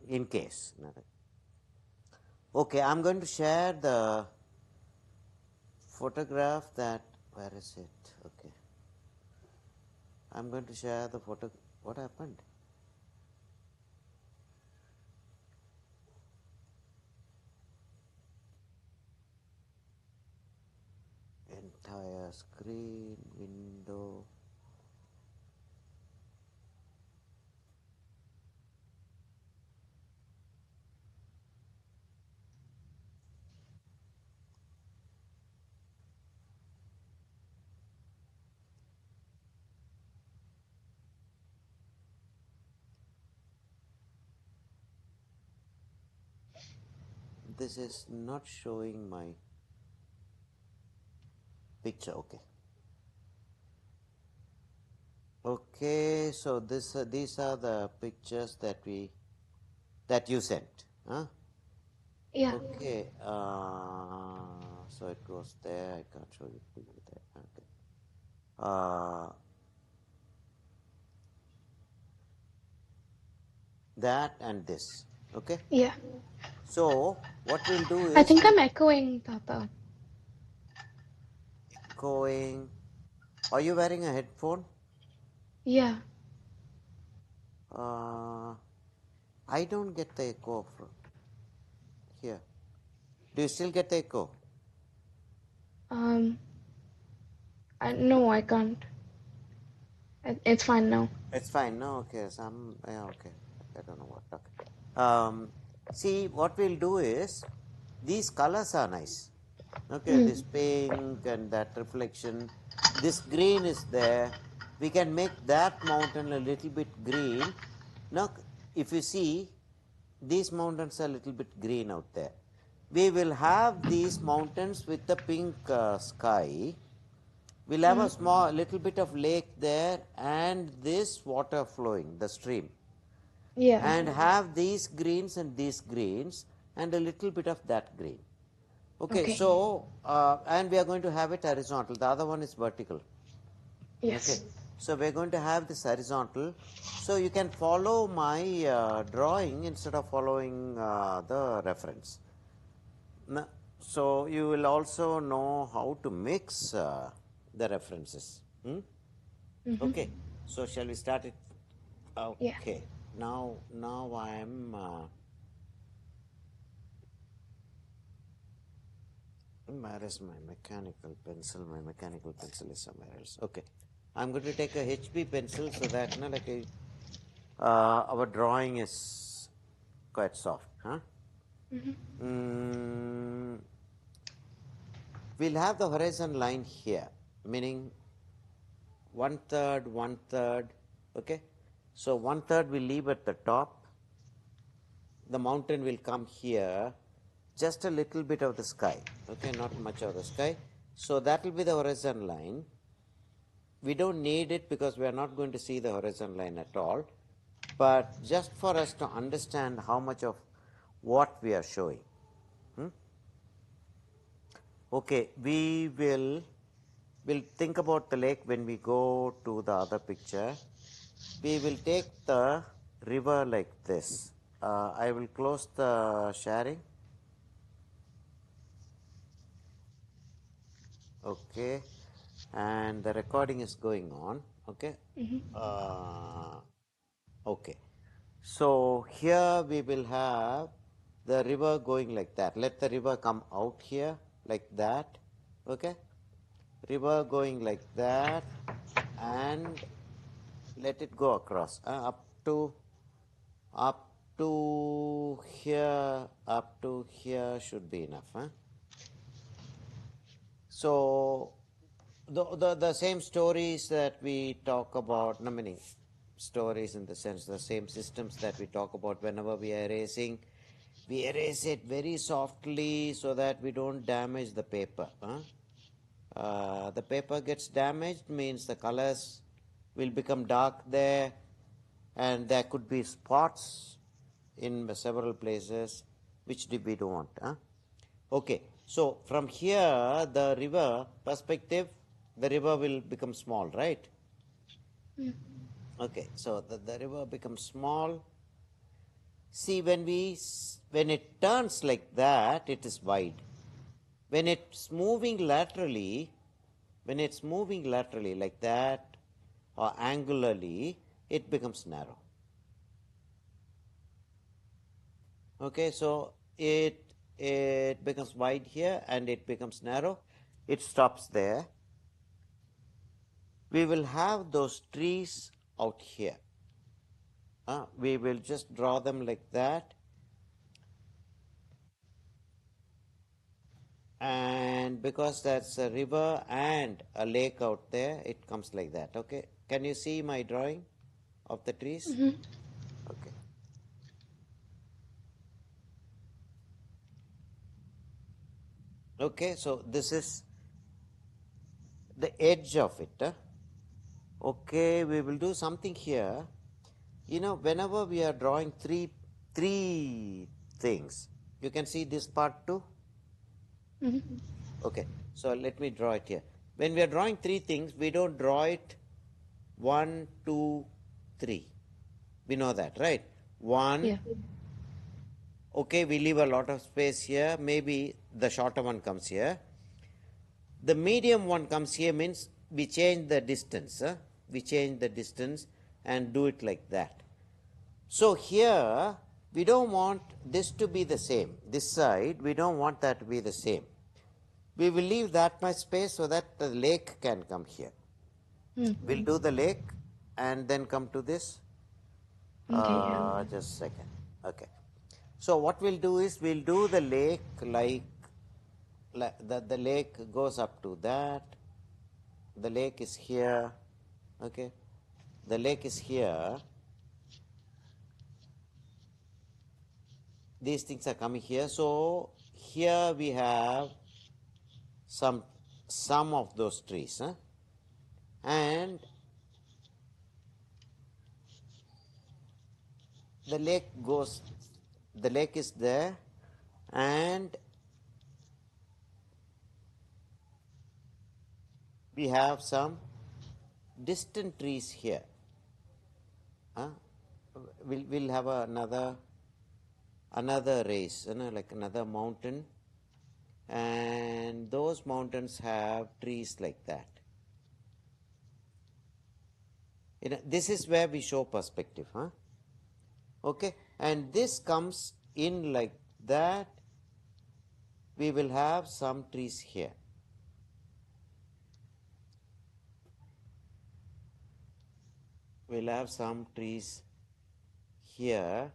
in case. Nothing. Okay, I'm going to share the photograph that, where is it? Okay. I'm going to share the photo. What happened? Entire screen, window. This is not showing my picture. Okay. Okay, so these are the pictures that you sent, huh? Yeah. Okay, so it goes there. I can't show you there. Okay. That and this. Okay. Yeah. So what we'll do I is think we'll I'm echoing, Tata. going. Are you wearing a headphone? Yeah. I don't get the echo from here. Do you still get the echo? Um. No, I can't. It's fine now. It's fine. No, okay. Some, yeah, okay. I don't know what. Okay. See, what we'll do is these colors are nice. Okay, Mm. this pink and that reflection. This green is there. We can make that mountain a little bit green. Now, if you see, these mountains are a little bit green out there. We will have these mountains with the pink sky. We'll have a small little bit of lake there and this water flowing, the stream, Yeah. and have these greens and these greens and a little bit of that green. Okay, Okay. so and we are going to have it horizontal. The other one is vertical. Okay, Yes. so we're going to have this horizontal. So you can follow my drawing instead of following the reference. So you will also know how to mix the references. Okay, so shall we start it? Yeah. Okay, now I am. Where is my mechanical pencil? My mechanical pencil is somewhere else. Okay, I'm going to take a HB pencil so that our drawing is quite soft. Huh? Mm, we'll have the horizon line here, meaning 1/3, 1/3. Okay, so 1/3 will leave at the top. The mountain will come here, just a little bit of the sky. Okay, not much of the sky. So that will be the horizon line. We don't need it because we are not going to see the horizon line at all, but just for us to understand how much of what we are showing. Okay, we'll think about the lake when we go to the other picture. We will take the river like this. I will close the sharing. Okay, and the recording is going on. Okay. Uh, okay. So here we will have the river going like that. Let the river come out here like that. Okay. River going like that and let it go across up to here should be enough. Huh? So the same stories that we talk about, no many stories in the sense the same systems that we talk about whenever we are erasing, we erase it very softly so that we don't damage the paper. Huh? The paper gets damaged means the colors will become dark there and there could be spots in several places which we don't want. Huh? Okay, so from here the river perspective, the river will become small, right? Okay, so the river becomes small. See, when it turns like that, it is wide. When it's moving laterally, like that or angularly, it becomes narrow. Okay, so it becomes wide here and it becomes narrow. It stops there. We will have those trees out here. We will just draw them like that. And because that's a river and a lake out there, it comes like that. Okay, can you see my drawing of the trees? Mm-hmm. Okay. Okay, so this is the edge of it. Okay, we will do something here. You know, whenever we are drawing three things, you can see this part too. Mm-hmm. Okay, so let me draw it here. When we are drawing three things, we don't draw it 1, 2, 3. We know that, right? Yeah. 1, okay, we leave a lot of space here. Maybe the shorter one comes here. The medium one comes here means we change the distance. We change the distance and do it like that. So here, we don't want this to be the same. This side, we don't want that to be the same. We will leave that much space so that the lake can come here. Mm. We'll do the lake and then come to this. Okay, yeah. Just a second. Okay. So what we'll do is we'll do the lake like the lake goes up to that. The lake is here. Okay. The lake is here. These things are coming here. So here we have some of those trees. And the lake is there, and we have some distant trees here. We'll have another race, like another mountain, and those mountains have trees like that. This is where we show perspective. Okay, and this comes in like that. We will have some trees here. We'll have some trees here.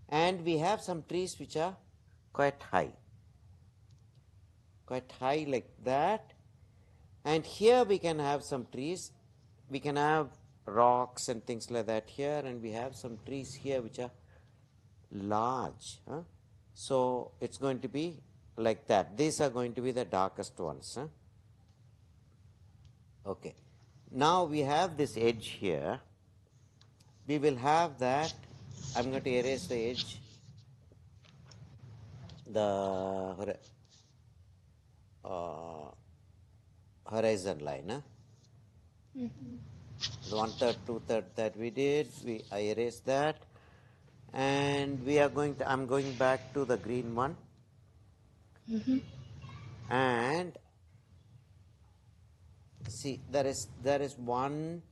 And we have some trees which are quite high like that. And here we can have some trees. We can have rocks and things like that here, and we have some trees here which are large. So it's going to be like that. These are going to be the darkest ones. Okay. Now we have this edge here. We will have that. I'm going to erase the edge. The horizon line. Mm-hmm. The 1/3, 2/3 that we did, I erased that. And I'm going back to the green one. Mm-hmm. And see, there is one.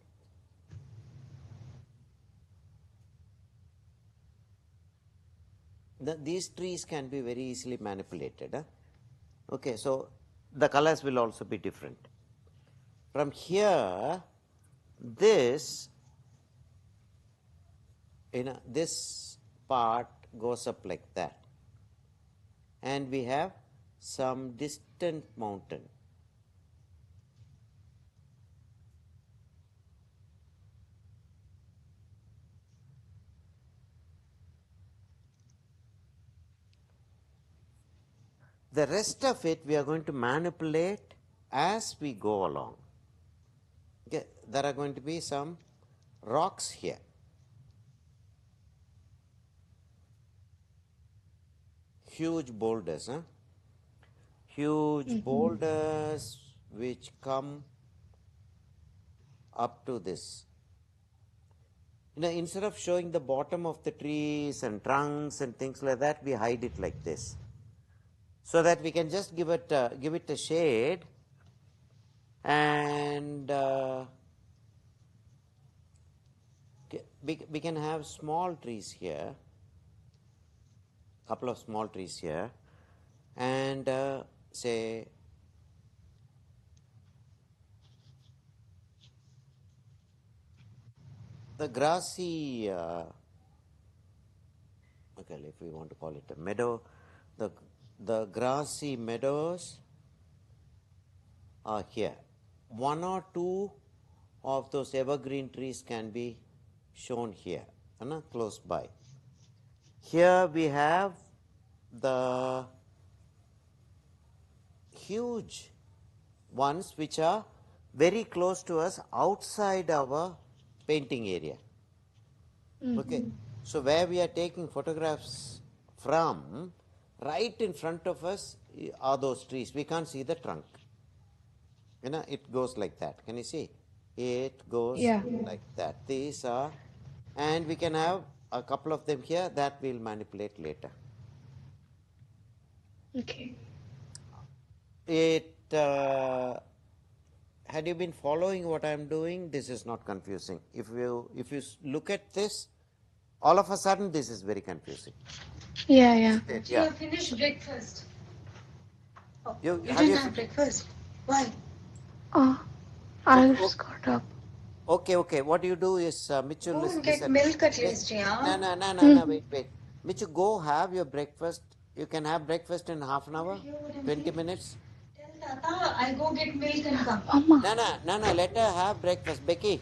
These trees can be very easily manipulated. Okay, so the colors will also be different. From here, this part goes up like that. And we have some distant mountain. The rest of it we are going to manipulate as we go along. Okay, there are going to be some rocks here. Huge boulders, huge boulders which come up to this. instead of showing the bottom of the trees and trunks and things like that, we hide it like this, so that we can just give it a shade, and we can have small trees here, couple of small trees here, and say the grassy, okay, if we want to call it a meadow, the grassy meadows are here. One or two of those evergreen trees can be shown here, close by. Here we have the huge ones which are very close to us outside our painting area. Okay, so where we are taking photographs from, right in front of us are those trees. We can't see the trunk. It goes like that. Can you see? It goes Yeah. like that. These are, and we can have a couple of them here that we'll manipulate later. Okay. Had you been following what I'm doing, this is not confusing. If you look at this, all of a sudden this is very confusing. Yeah, yeah. You have finished breakfast. Oh, You you have didn't you have breakfast. Why? Oh, So, I just got up. okay. What you do is, Michu, Go and get listen. milk at Wait. least, yeah. No, wait. Michu, go have your breakfast. You can have breakfast in half an hour, 20 minutes. Tell Tata I go get milk and come. Mama. No, let her have breakfast. Becky,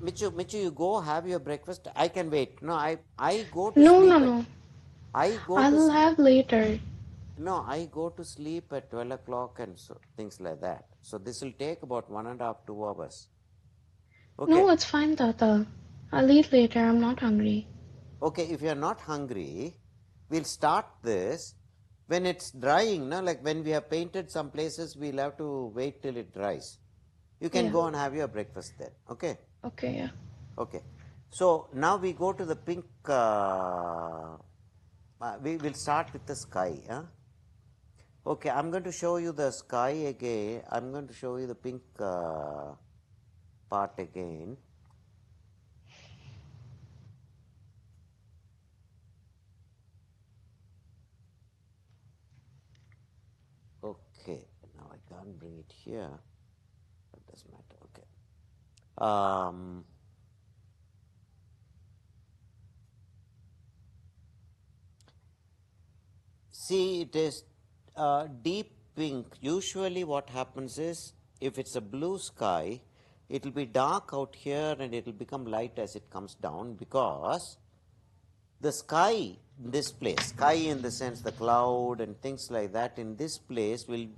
Michu, you go have your breakfast. I can wait. No, I go to No, sleep no, at, no. I go to I'll have later. No, I go to sleep at 12 o'clock and so things like that. So this will take about 1.5, 2 hours. Okay. No, it's fine, Tata. I'll eat later. I'm not hungry. Okay, if you're not hungry, we'll start this when it's drying. Like when we have painted some places, we'll have to wait till it dries. You can Yeah. go and have your breakfast there. Okay. Okay, yeah. Okay. So now we go to the pink. We will start with the sky. Okay, I'm going to show you the sky again. I'm going to show you the pink part again. Okay, now I can't bring it here. That doesn't matter. Okay. See, it is deep pink. Usually what happens is, if it's a blue sky, it will be dark out here and it will become light as it comes down, because the sky in this place, sky in the sense the cloud and things like that in this place will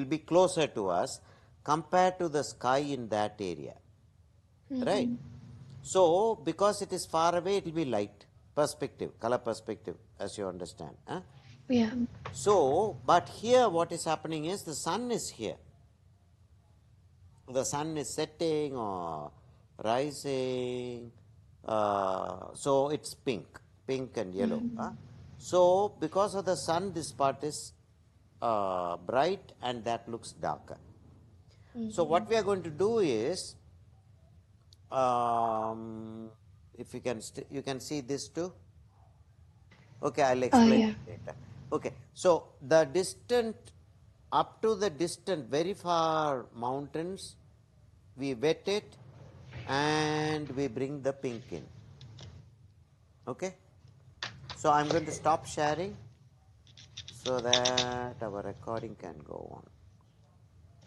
be closer to us compared to the sky in that area. Right? So, because it is far away, it will be light perspective, color perspective, as you understand. Yeah. So, but here what is happening is the sun is here. The sun is setting or rising. So, it's pink and yellow. So, because of the sun, this part is bright and that looks darker. So, what we are going to do is, if you can see this too. Okay, I'll explain yeah. it later. Okay, so the distant, up to the distant, very far mountains, we wet it and we bring the pink in. Okay, so I'm going to stop sharing so that our recording can go on.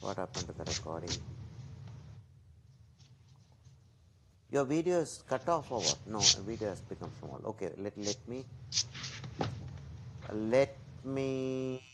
What happened to the recording? Your video is cut off or what? No, video has become small. Okay, let me